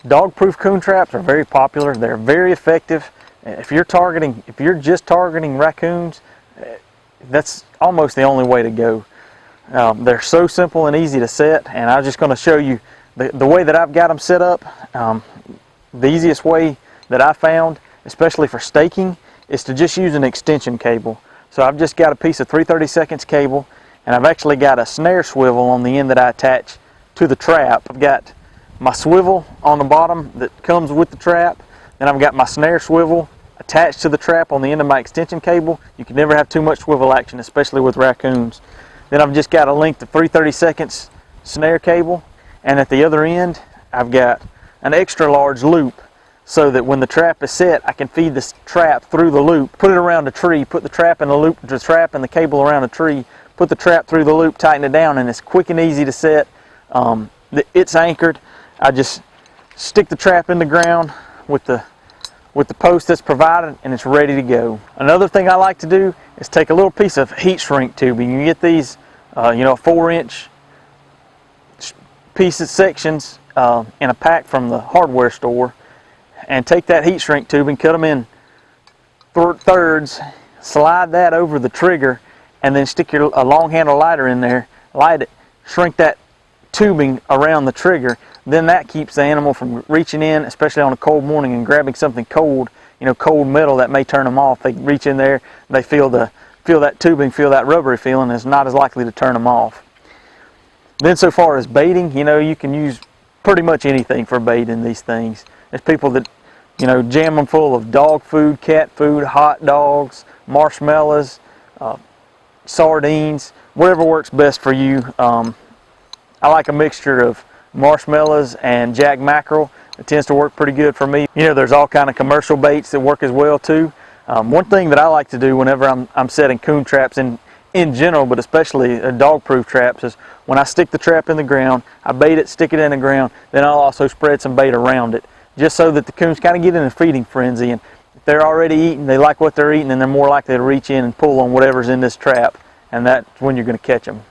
Dog-proof coon traps are very popular. They're very effective. If you're just targeting raccoons, that's almost the only way to go. They're so simple and easy to set, and I'm just going to show you the way that I've got them set up. The easiest way that I found, especially for staking, is to just use an extension cable. So I've just got a piece of 3/32 cable, and I've actually got a snare swivel on the end that I attach to the trap. I've got my swivel on the bottom that comes with the trap, and I've got my snare swivel attached to the trap on the end of my extension cable. You can never have too much swivel action, especially with raccoons. Then I've just got a length of 3/32 snare cable, and at the other end I've got an extra large loop, so that when the trap is set, I can feed this trap through the loop, put it around a tree, put the trap in the loop, the trap and the cable around a tree, put the trap through the loop, tighten it down, and it's quick and easy to set. It's anchored. I just stick the trap in the ground with the post that's provided, and it's ready to go. Another thing I like to do is take a little piece of heat shrink tubing. You get these, 4-inch pieces, sections in a pack from the hardware store, and take that heat shrink tubing, cut them in thirds, slide that over the trigger, and then stick a long handle lighter in there, light it, shrink that tubing around the trigger. Then that keeps the animal from reaching in, especially on a cold morning, and grabbing something cold, cold metal that may turn them off. They reach in there, they feel that tubing, feel that rubbery feeling, it's not as likely to turn them off. Then so far as baiting, you can use pretty much anything for baiting these things. There's people that, jam them full of dog food, cat food, hot dogs, marshmallows, sardines, whatever works best for you. I like a mixture of marshmallows and jack mackerel. It tends to work pretty good for me. There's all kind of commercial baits that work as well too. One thing that I like to do whenever I'm setting coon traps in general, but especially dog-proof traps, is when I stick the trap in the ground, I bait it, stick it in the ground, then I'll also spread some bait around it, just so that the coons kind of get in a feeding frenzy, and if they're already eating, they like what they're eating, and they're more likely to reach in and pull on whatever's in this trap, and that's when you're going to catch them.